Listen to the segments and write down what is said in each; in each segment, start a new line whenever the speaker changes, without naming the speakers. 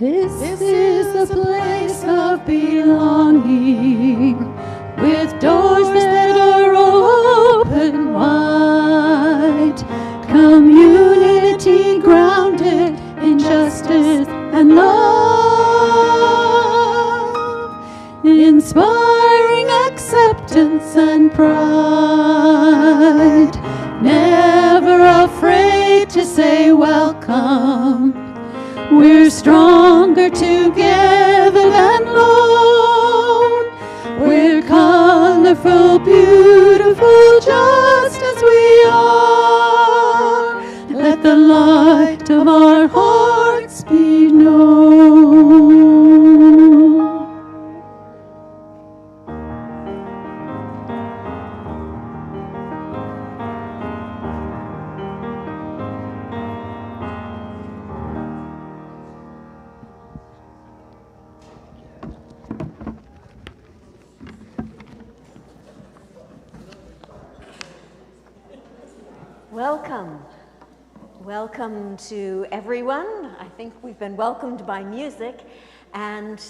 This is a place of belonging, with doors that are open wide. Community grounded in justice and love, inspiring acceptance and pride. Never afraid to say welcome. We're stronger together than alone. We're colorful, beautiful, just as we are. Let the light of our hearts be known.
Welcome. Welcome to everyone. I think we've been welcomed by music, and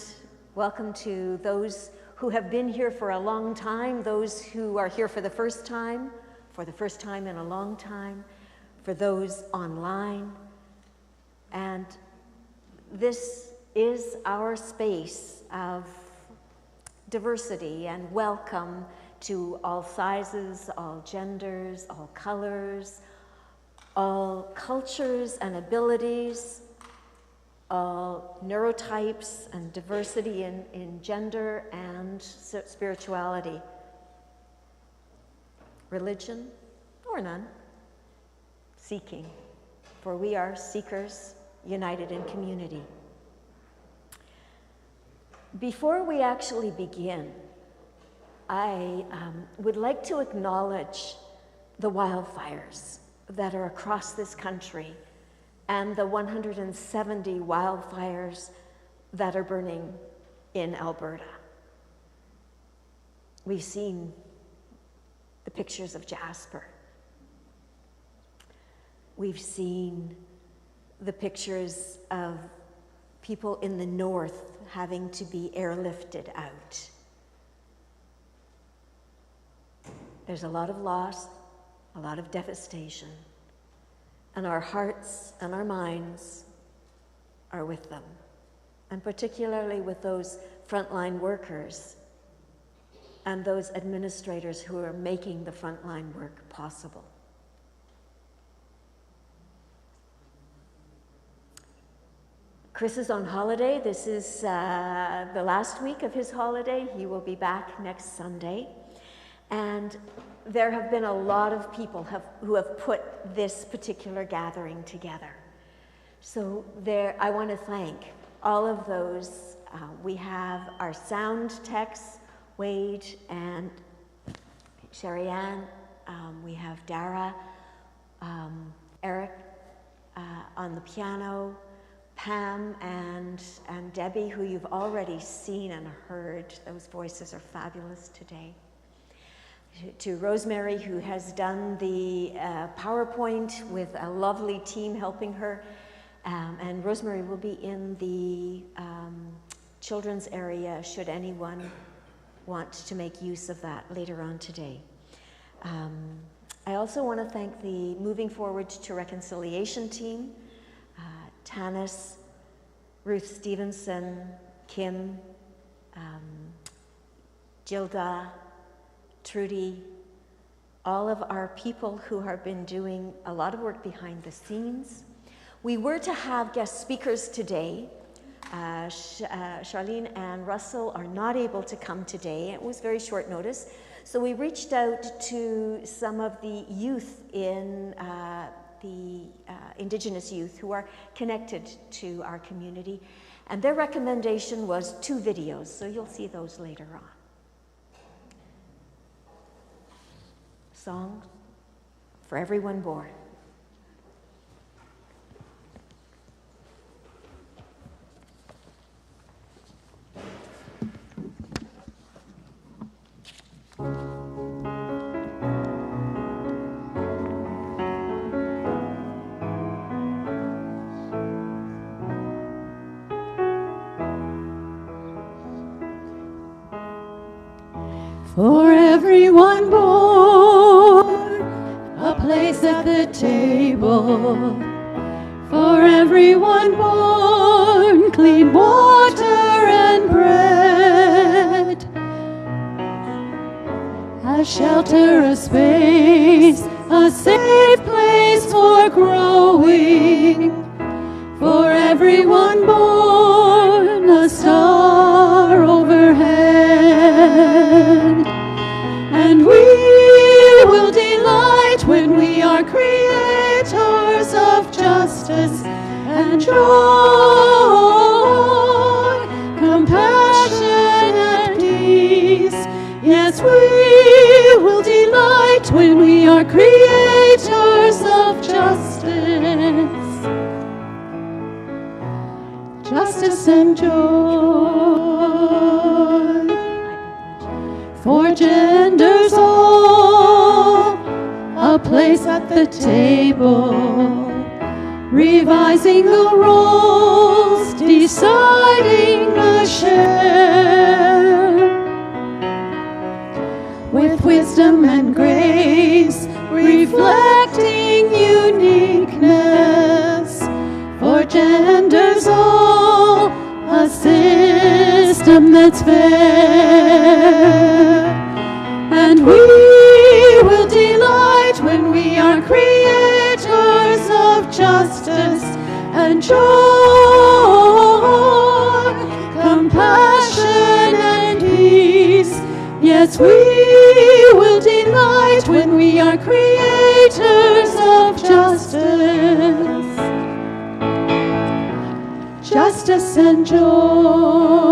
welcome to those who have been here for a long time, those who are here for the first time in a long time, for those online. And this is our space of diversity and welcome to all sizes, all genders, all colors, all cultures and abilities, all neurotypes and diversity in gender and spirituality, religion or none, seeking, for we are seekers united in community. Before we actually begin, I would like to acknowledge the wildfires that are across this country and the 170 wildfires that are burning in Alberta. We've seen the pictures of Jasper. We've seen the pictures of people in the north having to be airlifted out. There's a lot of loss, a lot of devastation, and our hearts and our minds are with them, and particularly with those frontline workers and those administrators who are making the frontline work possible. Chris is on holiday. This is the last week of his holiday. He will be back next Sunday. And there have been a lot of people who have put this particular gathering together. So I want to thank all of those. We have our sound techs, Wade and Sherry Ann. We have Dara, Eric on the piano, Pam and Debbie, who you've already seen and heard. Those voices are fabulous today. To Rosemary, who has done the PowerPoint with a lovely team helping her. And Rosemary will be in the children's area should anyone want to make use of that later on today. I also want to thank the Moving Forward to Reconciliation team, Tanis, Ruth Stevenson, Kim, Gilda, Trudy, all of our people who have been doing a lot of work behind the scenes. We were to have guest speakers today. Charlene and Russell are not able to come today. It was very short notice. So we reached out to some of the youth in the Indigenous youth who are connected to our community. And their recommendation was 2 videos. So you'll see those later on. Song for everyone born.
For everyone born, a place at the table. For everyone born, clean water and bread. A shelter, a space, a safe place for growing. For everyone born, a star overhead. And we will delight when we are creators of justice and joy, compassion and peace. Yes, we will delight when we are creators of justice, justice and joy. For genders all, a place at the table, revising the roles, deciding the share. With wisdom and grace, reflecting uniqueness. For genders all, a system that's fair. And we will delight when we are creators of justice and joy, compassion and peace. Yes, we will delight when we are creators of justice, justice and joy.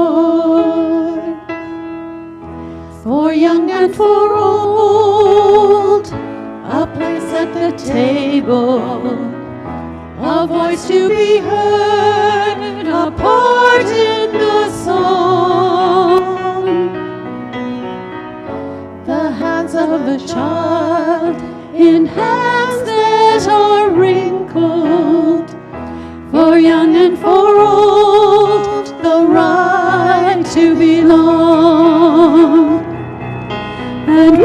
For young and for old, a place at the table, a voice to be heard, a part in the song. The hands of a child in hands that are wrinkled. For young and for old, the right to belong. And we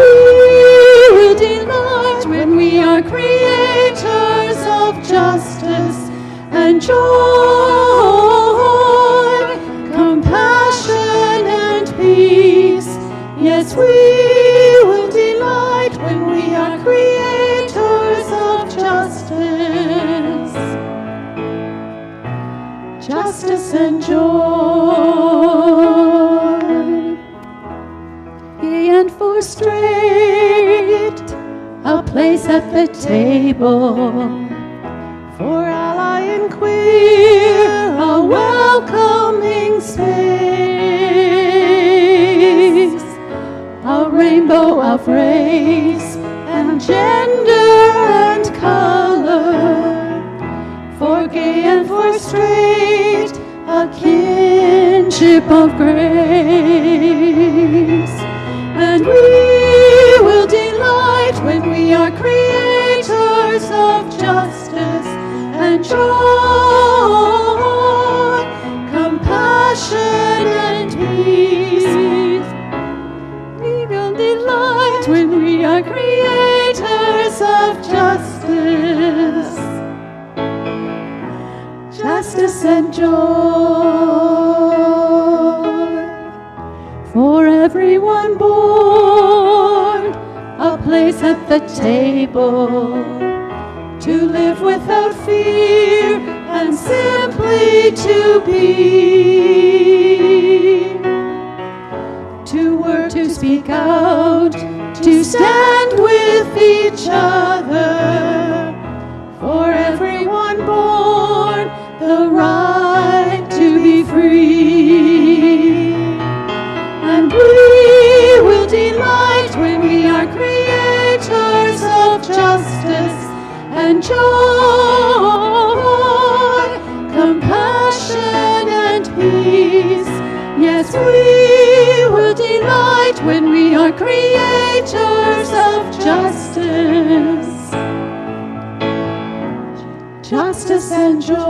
will delight when we are creators of justice and joy, compassion and peace. Yes, we will delight when we are creators of justice, justice and joy. Gay and for straight, a place at the table. For ally and queer, a welcoming space. A rainbow of race and gender and color. For gay and for straight, a kinship of grace. And we will delight when we are creators of justice and joy, compassion and peace. We will delight when we are creators of justice, justice and joy. For everyone born, a place at the table, to live without fear and simply to be, to work, to speak out, to stand with each other. For everyone born, the right to be free. And we will delight when we are creators of justice and joy, compassion and peace. Yes, we will delight when we are creators of justice, justice and joy.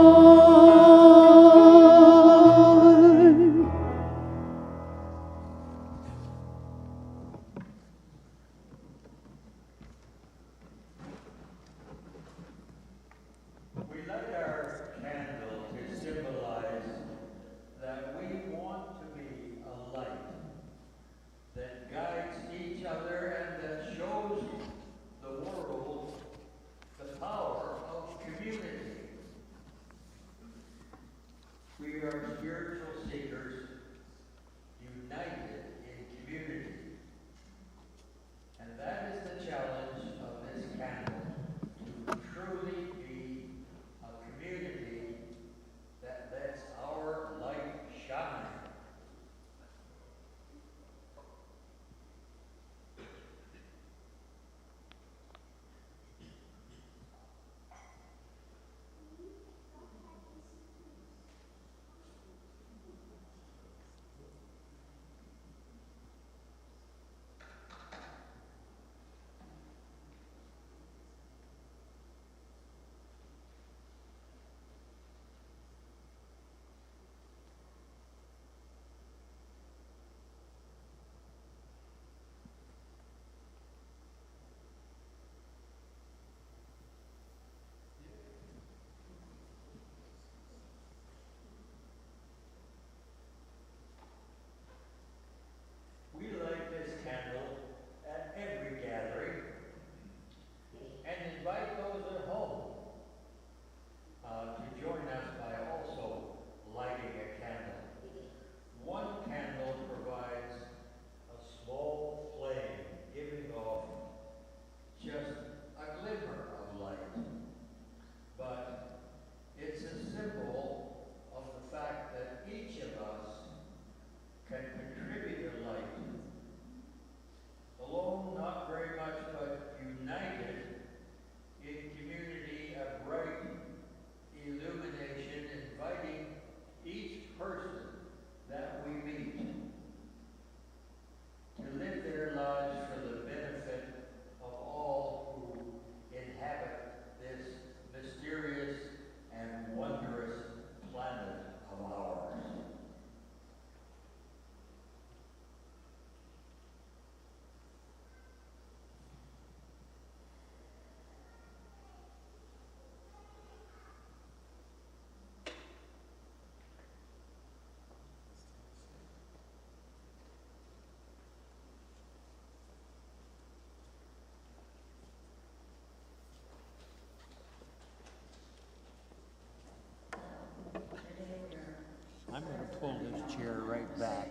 I'm going to pull this chair right back.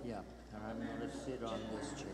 Yeah, and I'm going to sit on this chair.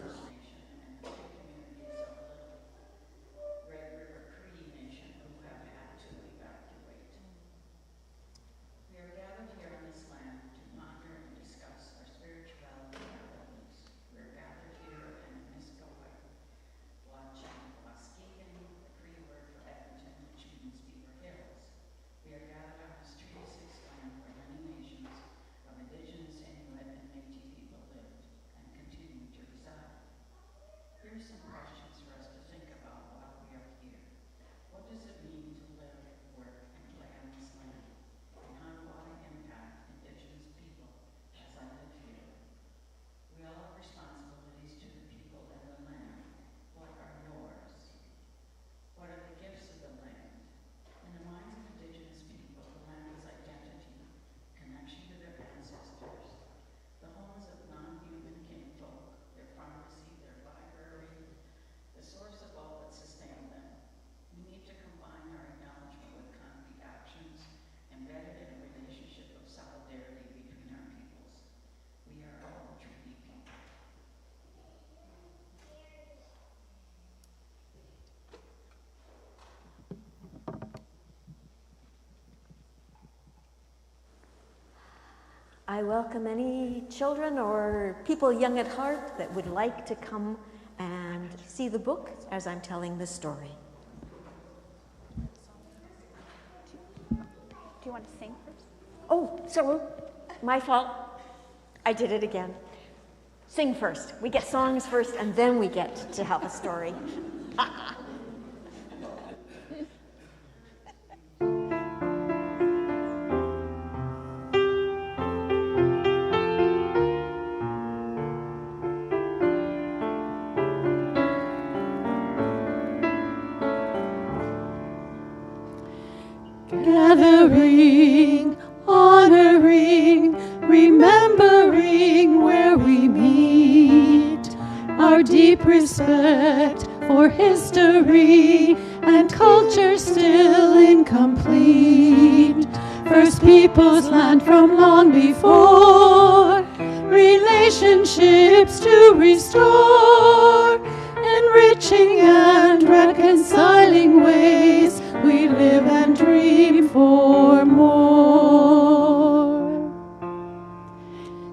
I welcome any children or people young at heart that would like to come and see the book as I'm telling the story.
Do you want to sing first?
Oh, so my fault. I did it again. Sing first. We get songs first, and then we get to have a story.
Gathering, honoring, remembering where we meet, our deep respect for history and culture still incomplete. First Peoples land from long before, relationships to restore, enriching and reconciling ways we live and dream for more.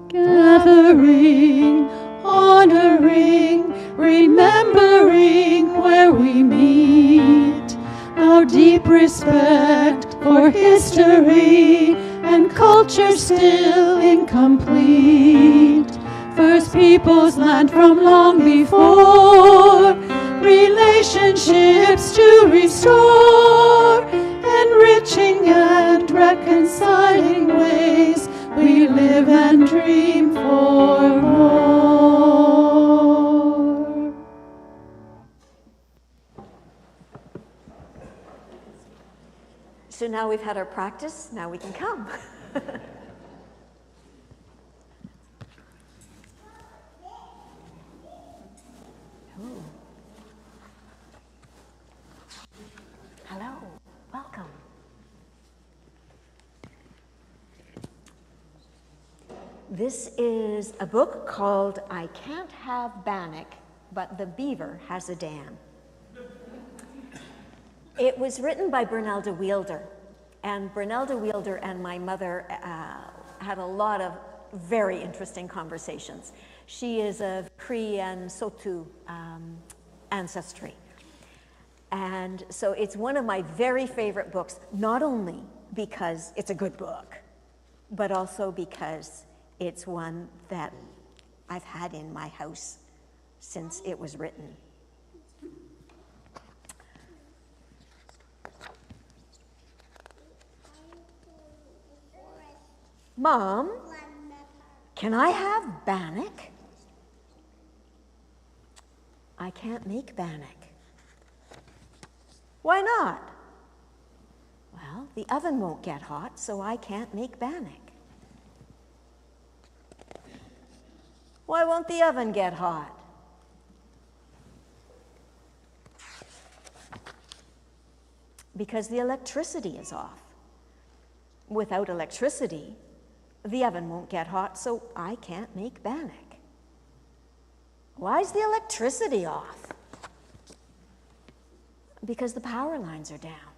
Gathering, honoring, remembering where we meet, our deep respect for history and culture still incomplete. First Peoples land from long before, relationships to restore, enriching and reconciling ways we live and dream for more.
So now we've had our practice, now we can come. Hello, welcome. This is a book called I Can't Have Bannock, but the Beaver Has a Dam. It was written by Brunelda Wielder, and Brunelda Wielder and my mother had a lot of very interesting conversations. She is of Cree and Saulteaux ancestry. And so it's one of my very favorite books, not only because it's a good book, but also because it's one that I've had in my house since it was written. Mom, can I have bannock? I can't make bannock. Why not? Well, the oven won't get hot, so I can't make bannock. Why won't the oven get hot? Because the electricity is off. Without electricity, the oven won't get hot, so I can't make bannock. Why's the electricity off? Because the power lines are down.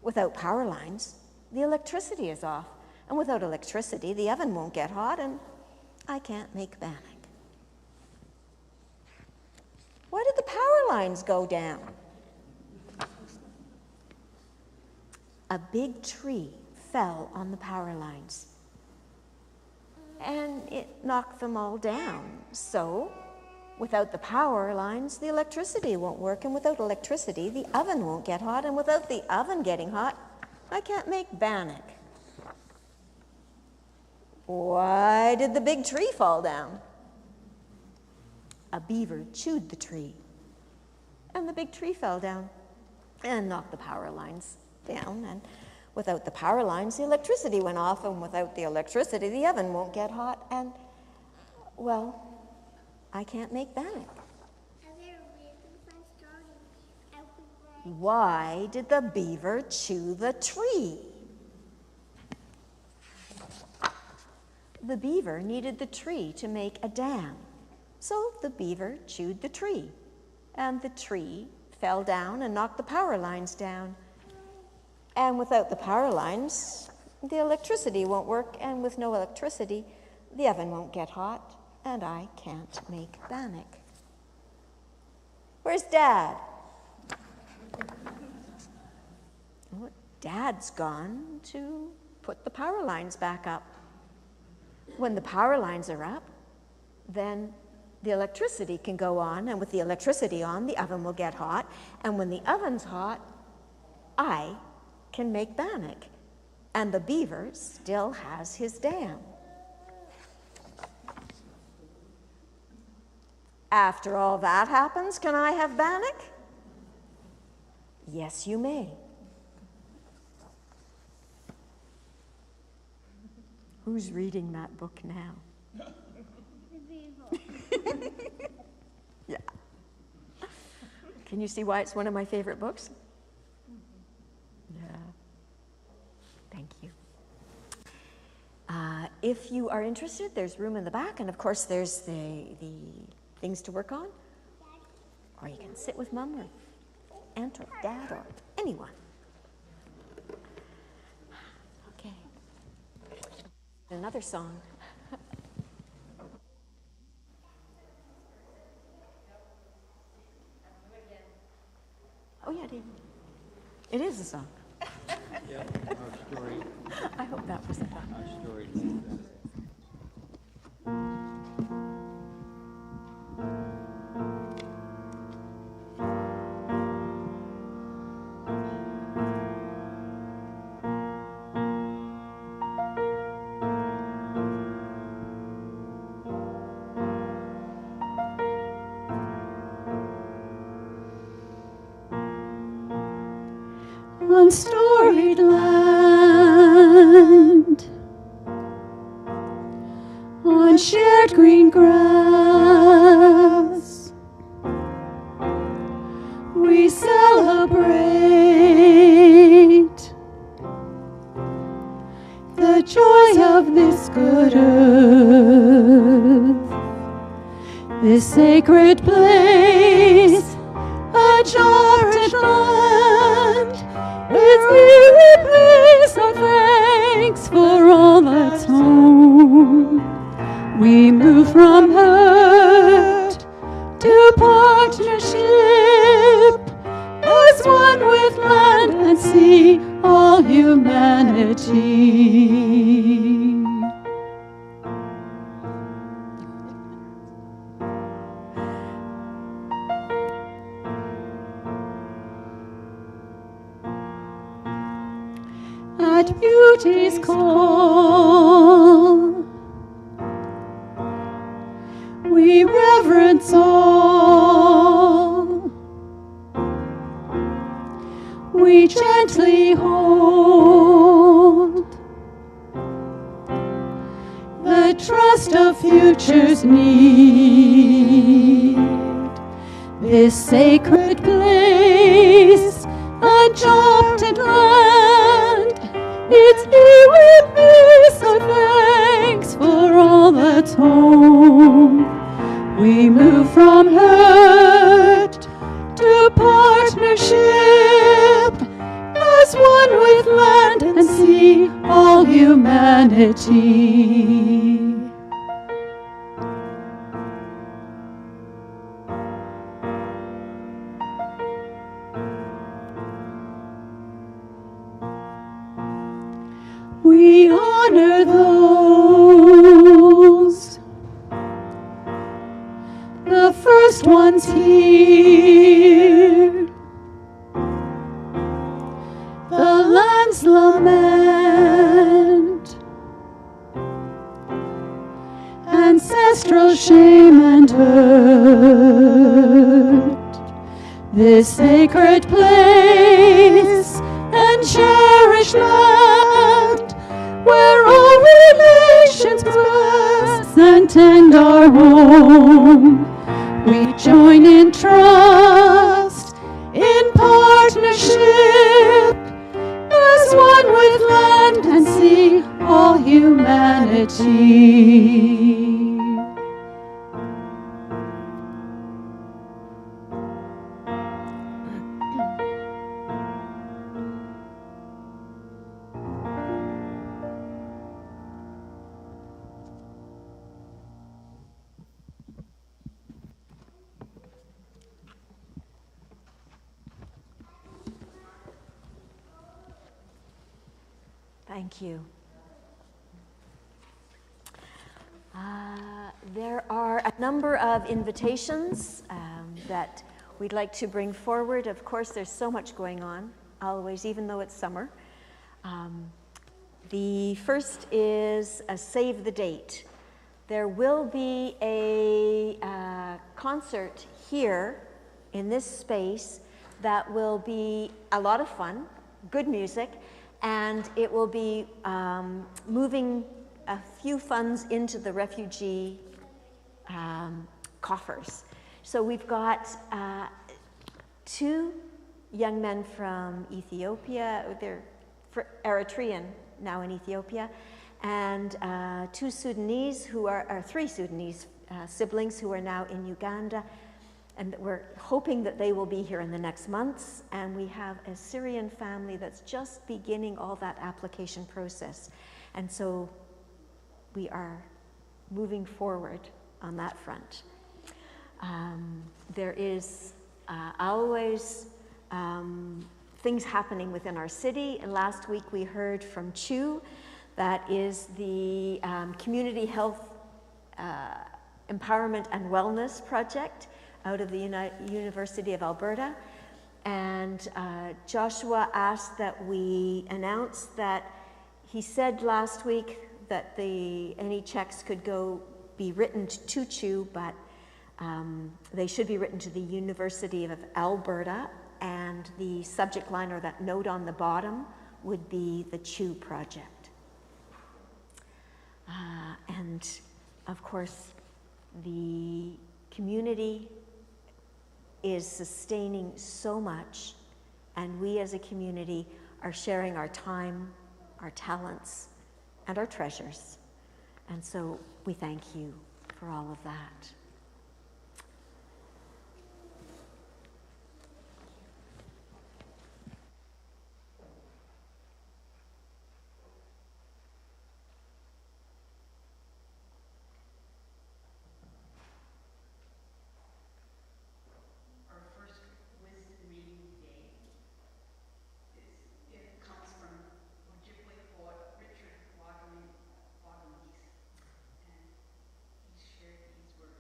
Without power lines, the electricity is off. And without electricity, the oven won't get hot, and I can't make bannock. Why did the power lines go down? A big tree fell on the power lines, and it knocked them all down. So, without the power lines, the electricity won't work, and without electricity, the oven won't get hot, and without the oven getting hot, I can't make bannock. Why did the big tree fall down? A beaver chewed the tree, and the big tree fell down and knocked the power lines down, and without the power lines, the electricity went off, and without the electricity, the oven won't get hot, and, well, I can't make bannock. Why did the beaver chew the tree? The beaver needed the tree to make a dam, so the beaver chewed the tree, and the tree fell down and knocked the power lines down. And without the power lines, the electricity won't work, and with no electricity, the oven won't get hot, and I can't make bannock. Where's Dad? Well, Dad's gone to put the power lines back up. When the power lines are up, then the electricity can go on, and with the electricity on, the oven will get hot, and when the oven's hot, I can make bannock, and the beaver still has his dam. After all that happens, can I have bannock? Yes, you may. Who's reading that book now? Yeah. Can you see why it's one of my favorite books? Yeah. Thank you. If you are interested, there's room in the back, and of course there's the things to work on. Or you can sit with Mom or Aunt or Dad or anyone. Okay. Another song. Oh yeah, David. It is a song.
Yeah, our story.
I hope that was a song.
Our story.
On storied land, on shared green grass, we celebrate the joy of this good earth, this sacred place, a charted land. It's we place our thanks for all that's home. We move from hurt to partnership, as one with land and sea, all humanity. At beauty's call, we reverence all. We gently hold the trust of futures need. This sacred place, a charted land, it's here we place our thanks home. We move from hurt to partnership, as one with land and sea, all humanity. We honor those, the first ones here, the land's lament, ancestral shame and hurt, this sacred place and cherished land, where all relations bless and tend our home. We join in trust, in partnership, as one with land and sea, all humanity.
Thank you. There are a number of invitations that we'd like to bring forward. Of course, there's so much going on, always, even though it's summer. The first is a save the date. There will be a concert here in this space that will be a lot of fun, good music, and it will be moving a few funds into the refugee coffers. So we've got 2 young men from Ethiopia, they're Eritrean now in Ethiopia, and 2 Sudanese who are 3 Sudanese siblings who are now in Uganda. And we're hoping that they will be here in the next months. And we have a Syrian family that's just beginning all that application process. And so we are moving forward on that front. There is always things happening within our city. And last week we heard from CHU, that is the Community Health Empowerment and Wellness Project out of the University of Alberta. And Joshua asked that we announce that he said last week that any checks could be written to CHU, but they should be written to the University of Alberta, and the subject line or that note on the bottom would be the CHU project. And of course, the community is sustaining so much, and we as a community are sharing our time, our talents, and our treasures. And so we thank you for all of that.
Richard Waterley, and he shared these words.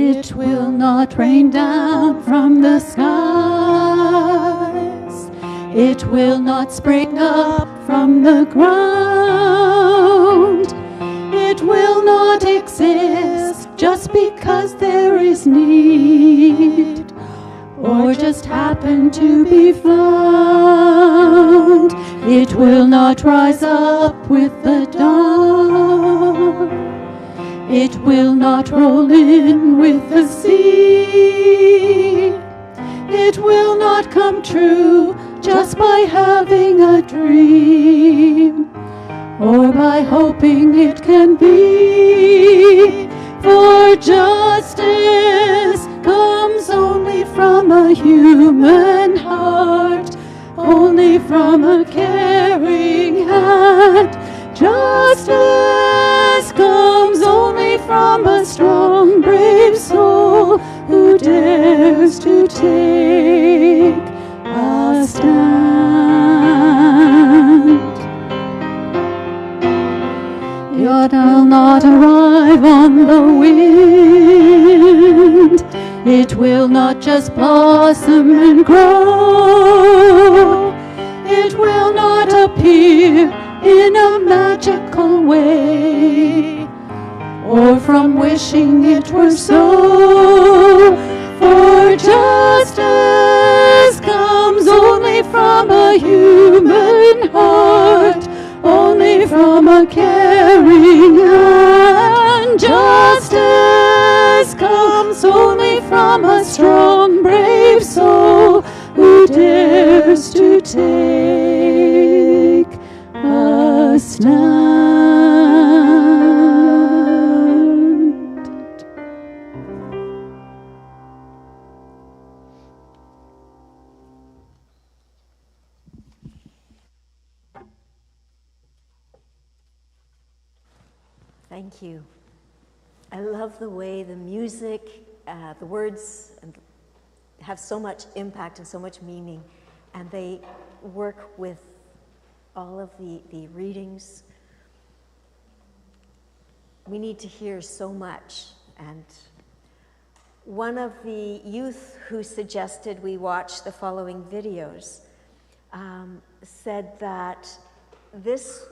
It will not rain down from the skies. It will not spring up from the ground. It will not exist just because there is need, or just happen to be found. It will not rise up with the dawn. It will not roll in with the sea. It will not come true just by having a dream, or by hoping it can be. For justice comes only from a human heart, only from a caring hand. Justice comes only from a strong, brave soul who dares to take a stand. It will not arrive on the wind. It will not just blossom and grow. It will not appear in a magical way, or from wishing it were so. For justice comes only from a human heart, only from a caring hand. Justice comes only from a strong, brave soul who dares to take a stand.
Thank you. I love the way the music, the words have so much impact and so much meaning, and they work with all of the readings. We need to hear so much, and one of the youth who suggested we watch the following videos said that this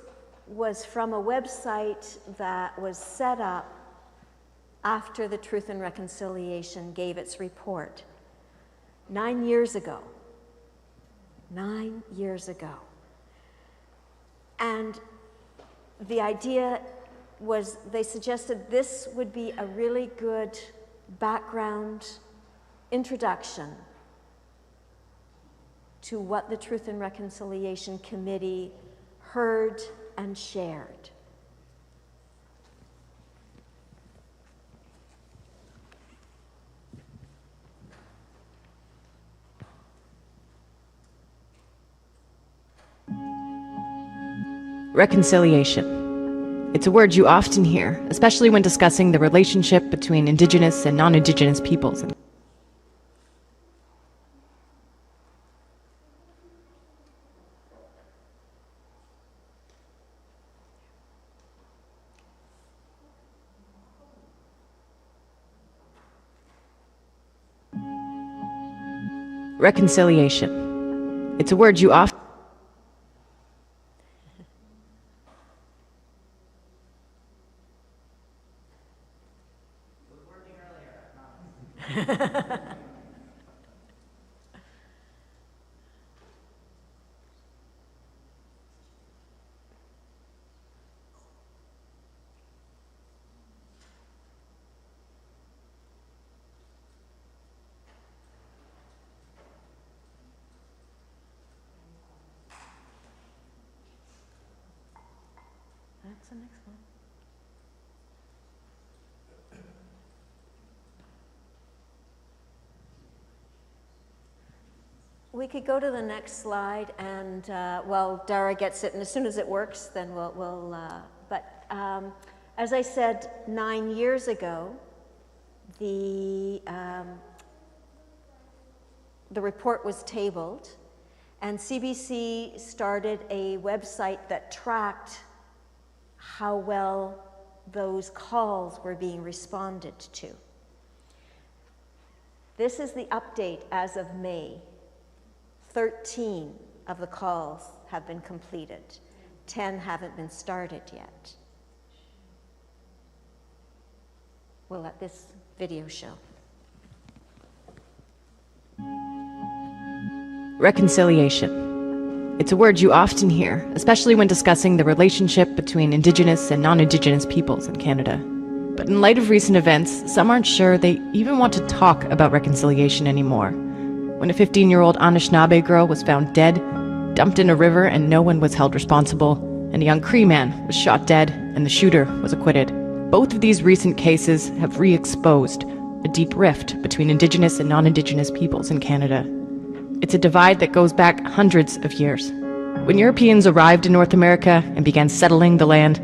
was from a website that was set up after the Truth and Reconciliation gave its report 9 years ago. 9 years ago. And the idea was, they suggested this would be a really good background introduction to what the Truth and Reconciliation Committee heard and shared.
Reconciliation. It's a word you often hear, especially when discussing the relationship between Indigenous and non-Indigenous peoples. Reconciliation. It's a word you often
That's the next one. We could go to the next slide, and while Dara gets it, and as soon as it works, then as I said, 9 years ago, the report was tabled, and CBC started a website that tracked how well those calls were being responded to. This is the update as of May. 13 of the calls have been completed. 10 haven't been started yet. We'll let this video show.
Reconciliation. It's a word you often hear, especially when discussing the relationship between Indigenous and non-Indigenous peoples in Canada. But in light of recent events, some aren't sure they even want to talk about reconciliation anymore. When a 15-year-old Anishinaabe girl was found dead, dumped in a river and no one was held responsible, and a young Cree man was shot dead and the shooter was acquitted. Both of these recent cases have re-exposed a deep rift between Indigenous and non-Indigenous peoples in Canada. It's a divide that goes back hundreds of years. When Europeans arrived in North America and began settling the land,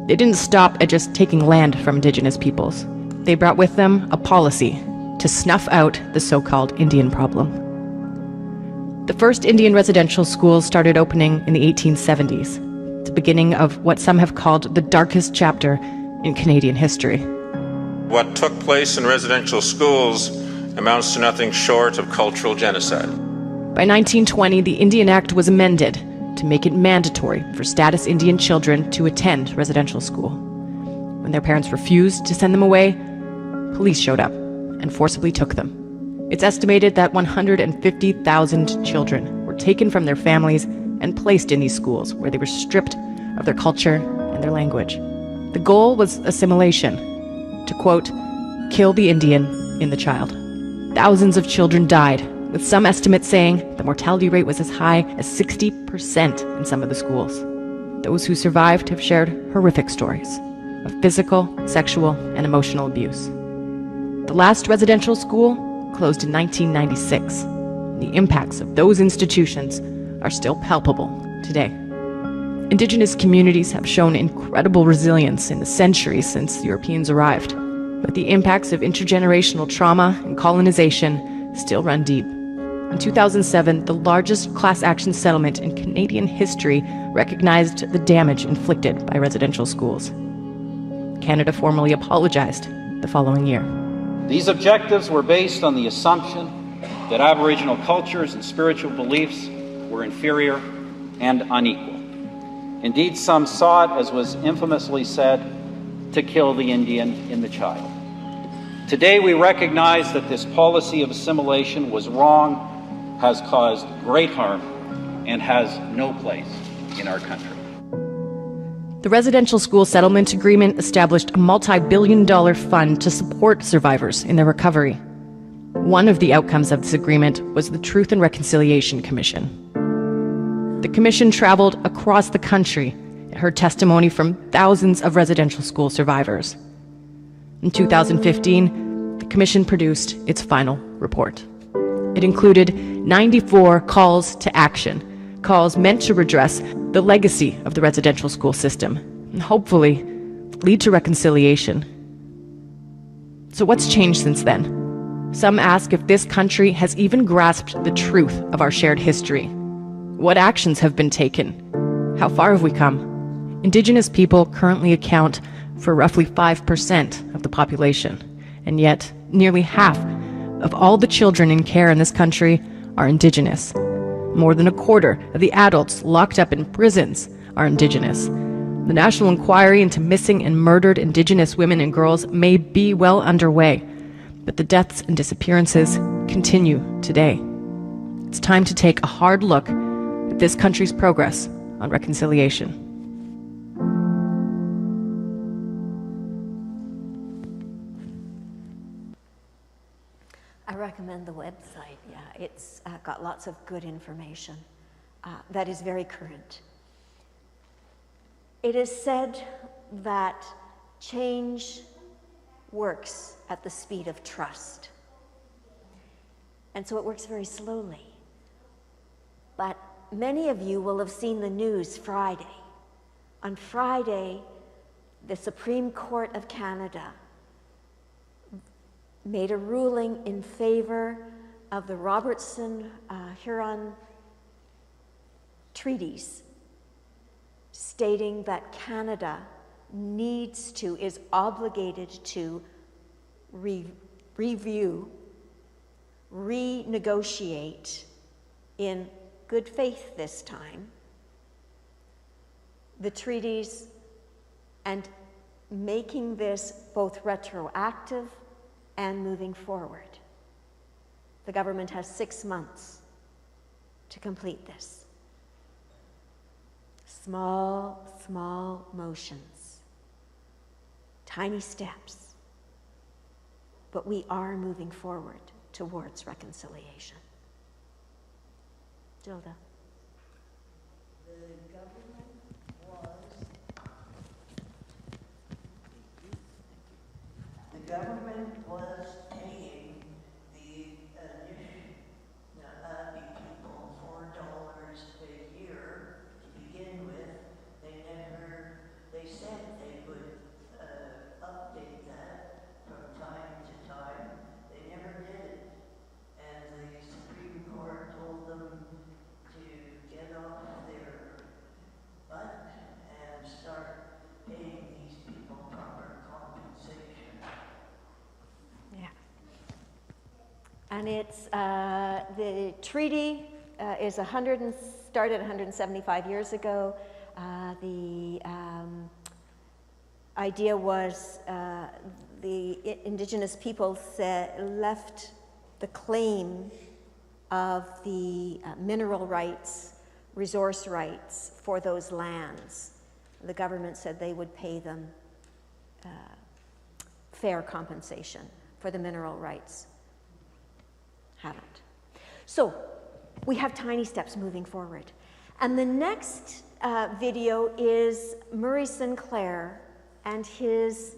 they didn't stop at just taking land from Indigenous peoples. They brought with them a policy to snuff out the so-called Indian problem. The first Indian residential schools started opening in the 1870s, the beginning of what some have called the darkest chapter in Canadian history.
What took place in residential schools amounts to nothing short of cultural genocide.
By 1920, the Indian Act was amended to make it mandatory for status Indian children to attend residential school. When their parents refused to send them away, police showed up and forcibly took them. It's estimated that 150,000 children were taken from their families and placed in these schools where they were stripped of their culture and their language. The goal was assimilation, to quote, kill the Indian in the child. Thousands of children died, with some estimates saying the mortality rate was as high as 60% in some of the schools. Those who survived have shared horrific stories of physical, sexual, and emotional abuse. The last residential school closed in 1996. The impacts of those institutions are still palpable today. Indigenous communities have shown incredible resilience in the centuries since Europeans arrived, but the impacts of intergenerational trauma and colonization still run deep. In 2007, the largest class action settlement in Canadian history recognized the damage inflicted by residential schools. Canada formally apologized the following year.
These objectives were based on the assumption that Aboriginal cultures and spiritual beliefs were inferior and unequal. Indeed, some sought, as was infamously said, to kill the Indian in the child. Today, we recognize that this policy of assimilation was wrong, has caused great harm, and has no place in our country.
The Residential School Settlement Agreement established a multi-billion-dollar fund to support survivors in their recovery. One of the outcomes of this agreement was the Truth and Reconciliation Commission. The commission traveled across the country and heard testimony from thousands of residential school survivors. In 2015, the commission produced its final report. It included 94 calls to action, calls meant to redress the legacy of the residential school system and hopefully lead to reconciliation. So what's changed since then? Some ask if this country has even grasped the truth of our shared history. What actions have been taken? How far have we come? Indigenous people currently account for roughly 5% of the population, and yet nearly half of all the children in care in this country are Indigenous. More than a quarter of the adults locked up in prisons are Indigenous. The National Inquiry into Missing and Murdered Indigenous Women and Girls may be well underway, but the deaths and disappearances continue today. It's time to take a hard look at this country's progress on reconciliation.
I recommend the website. Yeah, it's got lots of good information that is very current. It is said that change works at the speed of trust. And so it works very slowly. But many of you will have seen the news Friday. On Friday, the Supreme Court of Canada made a ruling in favor of the Robertson-Huron treaties, stating that Canada is obligated to review renegotiate in good faith this time the treaties and making this both retroactive and moving forward. The government has 6 months to complete this. Small, small motions, tiny steps, but we are moving forward towards reconciliation. Gilda.
The government was paying the Abbey people $4 a year to begin with. They said they would update that from time to time. They never did it. And the Supreme Court told them to get off their butt and start paying these people proper compensation.
Yeah. And it's, the treaty started 175 years ago. The idea was the indigenous peoples left the claim of the mineral rights, resource rights for those lands. The government said they would pay them fair compensation for the mineral rights. Haven't. So we have tiny steps moving forward. And the next video is Murray Sinclair and his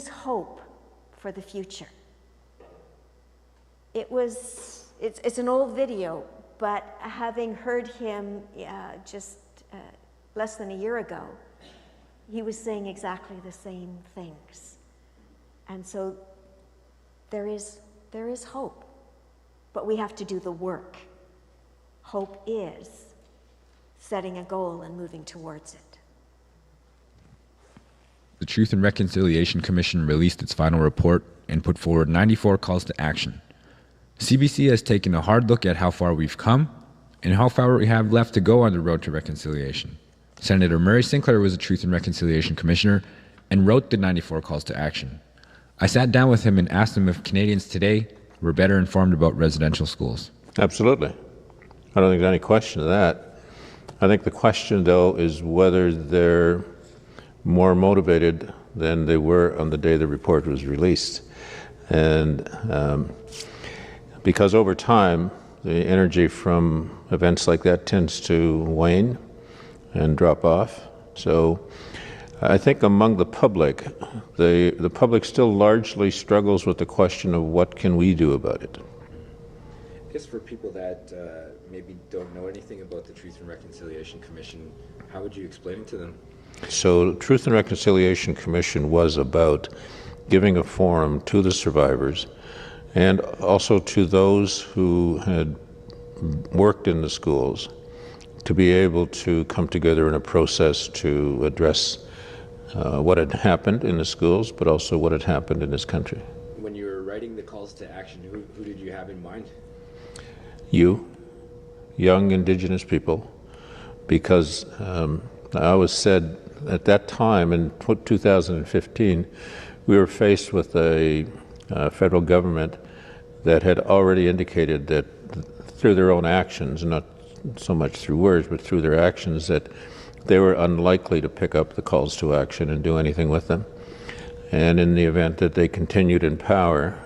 hope for the future. It's an old video, but having heard him just less than a year ago, he was saying exactly the same things. And so there is hope, but we have to do the work. Hope is setting a goal and moving towards it.
The Truth and Reconciliation Commission released its final report and put forward 94 calls to action. CBC has taken a hard look at how far we've come and how far we have left to go on the road to reconciliation. Senator Murray Sinclair was a Truth and Reconciliation Commissioner and wrote the 94 calls to action. I sat down with him and asked him if Canadians today were better informed about residential schools.
Absolutely. I don't think there's any question of that. I think the question, though, is whether they're more motivated than they were on the day the report was released. And because over time, the energy from events like that tends to wane and drop off. So I think among the public, the public still largely struggles with the question of what can we do about it.
I guess for people that maybe don't know anything about the Truth and Reconciliation Commission, how would you explain it to them?
So Truth and Reconciliation Commission was about giving a forum to the survivors and also to those who had worked in the schools to be able to come together in a process to address what had happened in the schools, but also what had happened in this country.
When you were writing the calls to action, who did you have in mind?
You, young Indigenous people, because I always said at that time in 2015, we were faced with a federal government that had already indicated that through their own actions, not so much through words, but through their actions, that they were unlikely to pick up the calls to action and do anything with them. And in the event that they continued in power,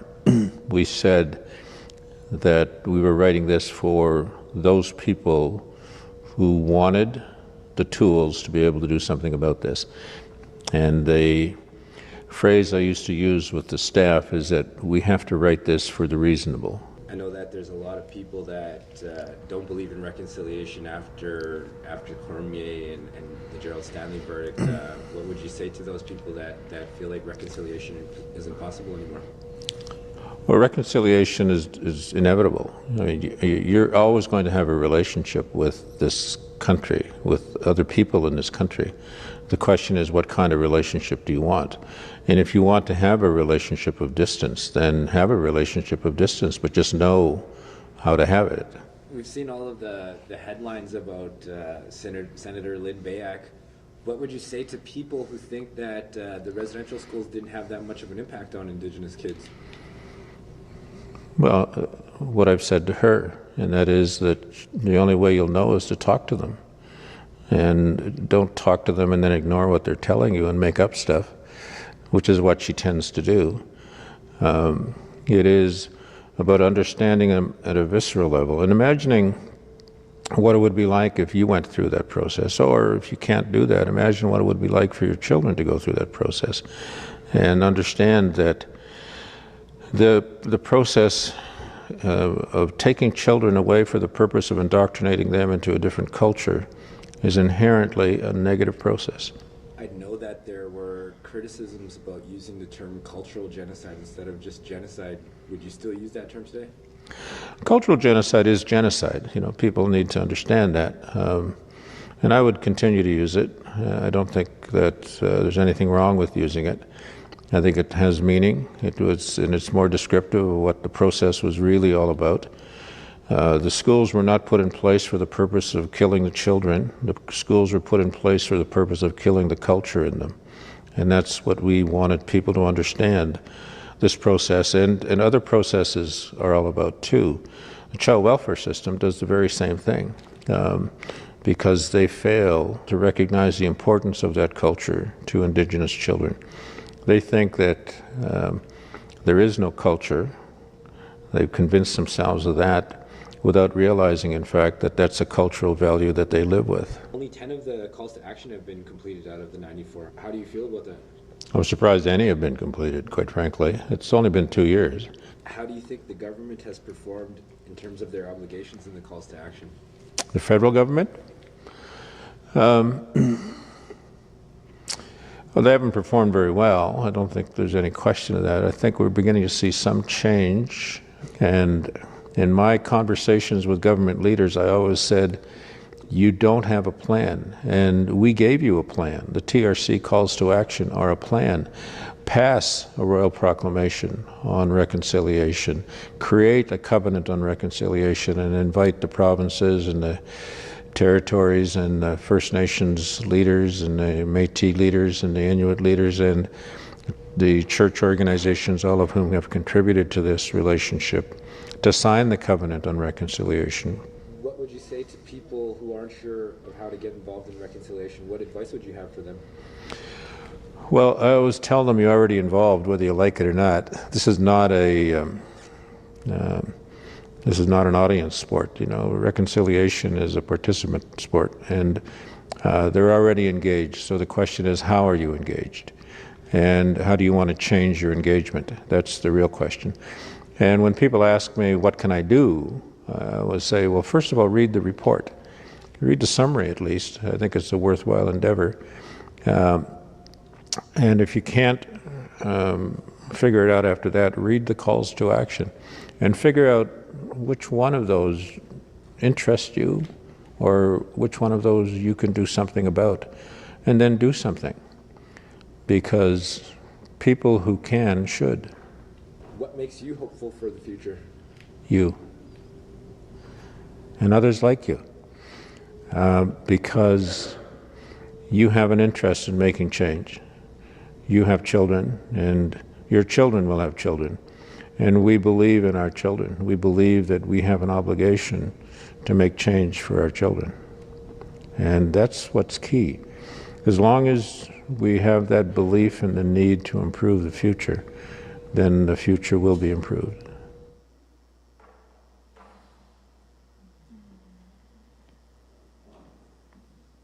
we said that we were writing this for those people who wanted the tools to be able to do something about this. And the phrase I used to use with the staff is that we have to write this for the reasonable.
I know that there's a lot of people that don't believe in reconciliation after Cormier and the Gerald Stanley verdict. What would you say to those people that feel like reconciliation isn't possible anymore?
Well, reconciliation is inevitable. I mean, you're always going to have a relationship with this country, with other people in this country. The question is, what kind of relationship do you want? And if you want to have a relationship of distance, then have a relationship of distance, but just know how to have it.
We've seen all of the headlines about Senator Lynn Bayak. What would you say to people who think that the residential schools didn't have that much of an impact on Indigenous kids?
Well, what I've said to her, and that is that the only way you'll know is to talk to them. And don't talk to them and then ignore what they're telling you and make up stuff, which is what she tends to do. It is about understanding them at a visceral level and imagining what it would be like if you went through that process, or if you can't do that, imagine what it would be like for your children to go through that process, and understand that the process of taking children away for the purpose of indoctrinating them into a different culture is inherently a negative process.
I know that there were criticisms about using the term cultural genocide instead of just genocide. Would you still use that term today?
Cultural genocide is genocide. You know, people need to understand that. And I would continue to use it. I don't think that there's anything wrong with using it. I think it has meaning. And it's more descriptive of what the process was really all about. The schools were not put in place for the purpose of killing the children. The schools were put in place for the purpose of killing the culture in them. And that's what we wanted people to understand, this process. And other processes are all about too. The child welfare system does the very same thing, because they fail to recognize the importance of that culture to Indigenous children. They think that there is no culture. They've convinced themselves of that, without realizing, in fact, that that's a cultural value that they live with.
Only 10 of the calls to action have been completed out of the 94. How do you feel about that?
I'm surprised any have been completed, quite frankly. It's only been 2 years.
How do you think the government has performed in terms of their obligations in the calls to action?
The federal government? Well, they haven't performed very well. I don't think there's any question of that. I think we're beginning to see some change, and in my conversations with government leaders, I always said, you don't have a plan, and we gave you a plan. The TRC calls to action are a plan. Pass a royal proclamation on reconciliation, create a covenant on reconciliation, and invite the provinces and the territories and the First Nations leaders and the Métis leaders and the Inuit leaders and the church organizations, all of whom have contributed to this relationship, to sign the covenant on reconciliation.
What would you say to people who aren't sure of how to get involved in reconciliation? What advice would you have for them?
Well, I always tell them you're already involved, whether you like it or not. This is not an audience sport. You know, reconciliation is a participant sport, and they're already engaged. So the question is, how are you engaged? And how do you want to change your engagement? That's the real question. And when people ask me, what can I do? I will say, well, first of all, read the report. Read the summary, at least. I think it's a worthwhile endeavor. And if you can't figure it out after that, read the calls to action and figure out which one of those interests you or which one of those you can do something about, and then do something. Because people who can should.
What makes you hopeful for the future?
You. And others like you. Because you have an interest in making change. You have children, and your children will have children. And we believe in our children. We believe that we have an obligation to make change for our children. And that's what's key. As long as we have that belief in the need to improve the future, then the future will be improved.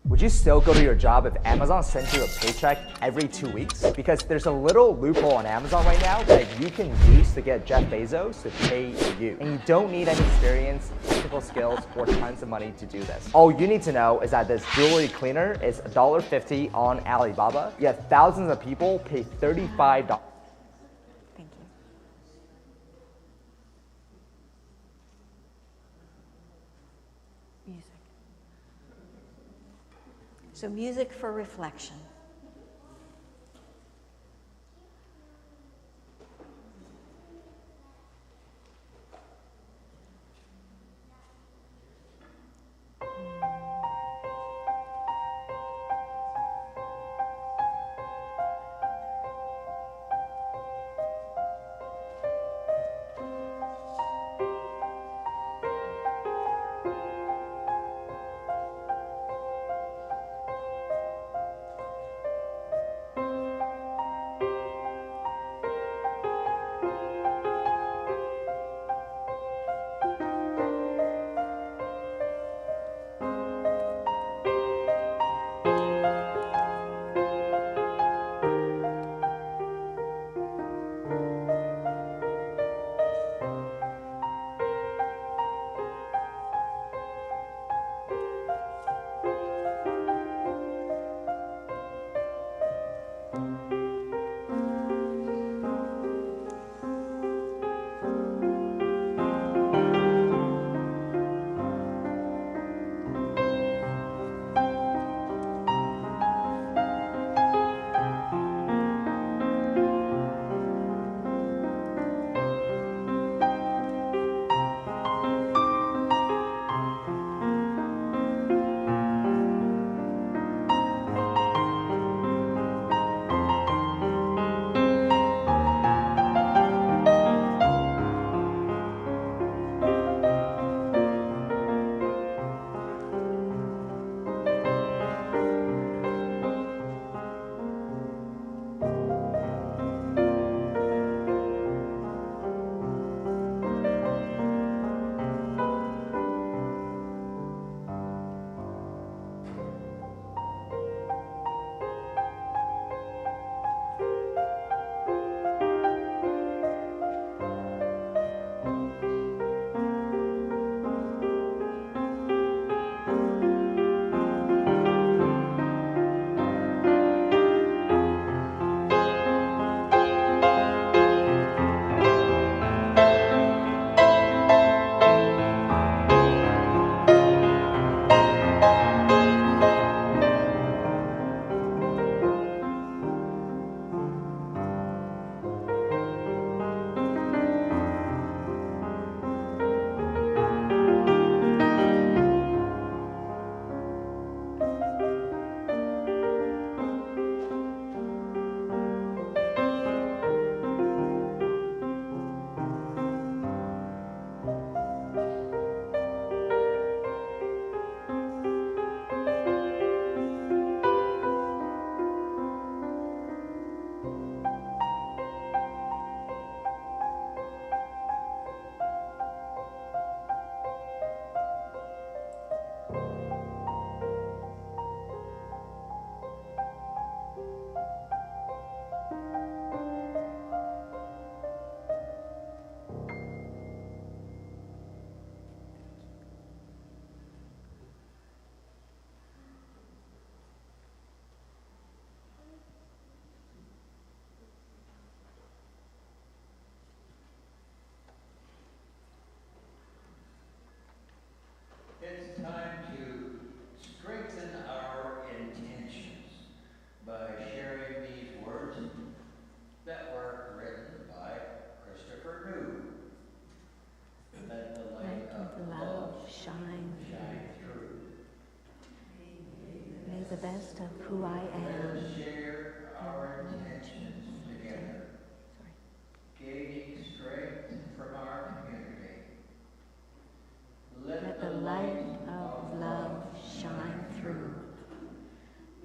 Would you still go to your job if Amazon sent you a paycheck every 2 weeks? Because there's a little loophole on Amazon right now that you can use to get Jeff Bezos to pay you. And you don't need any experience, technical skills, or tons of money to do this. All you need to know is that this jewelry cleaner is $1.50 on Alibaba, yet thousands of people pay $35.
So music for reflection.
It's time to strengthen our intentions by sharing these words that were written by Christopher New. Let the light of love shine through.
May the best of who I am.
Let us share our intentions together, gaining strength from our community.
Let the light of love shine through.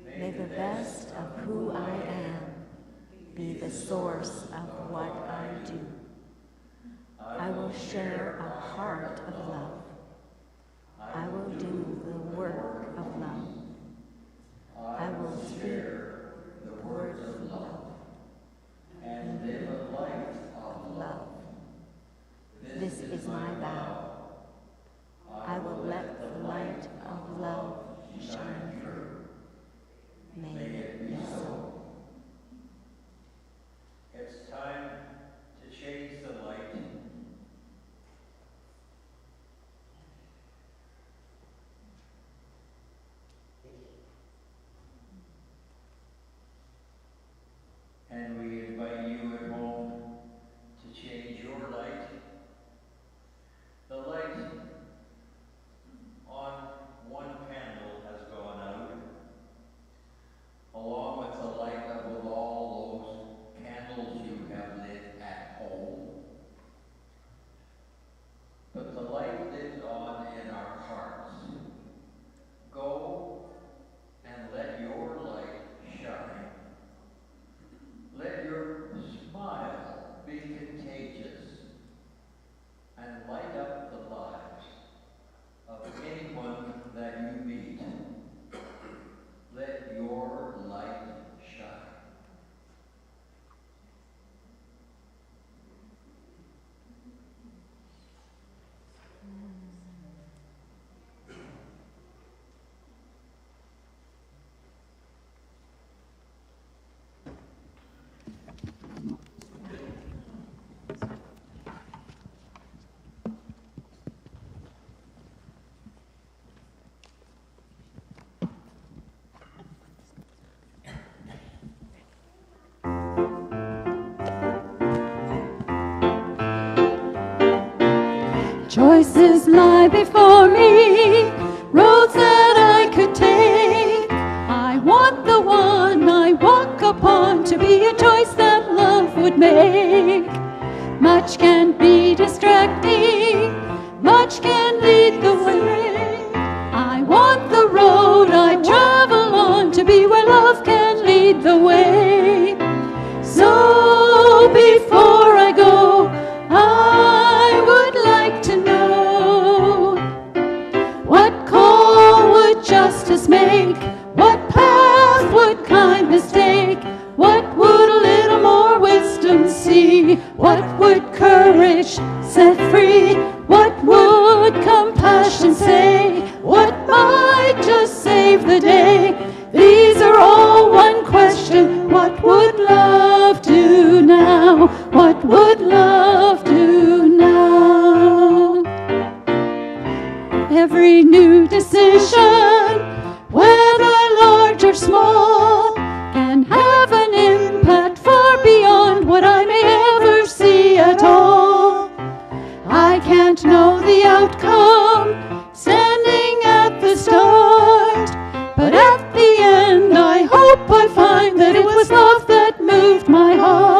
May the best of who I am be the source of what I do. I will share a heart of love. I will do the work of love. I will speak the words of love and live a life of love. This is my vow. I will let the light of love shine through. May it be so.
It's time to change the light.
Choices lie before me, roads that I could take. I want the one I walk upon to be a choice that love would make. Much can be distracting, much can lead the way. I want the road I travel on to be where love can lead the way. So before I go, I would like to know, what call would justice make? What path would kindness take? What would a little more wisdom see? What would courage set free? What would compassion say? What might just save the day? These are all one question. What would love do now? What would love do now? Every new decision, whether large or small, can have an impact far beyond what I may ever see at all. I can't know the outcome standing at the start, but at the end I hope I find that it was love that moved my heart.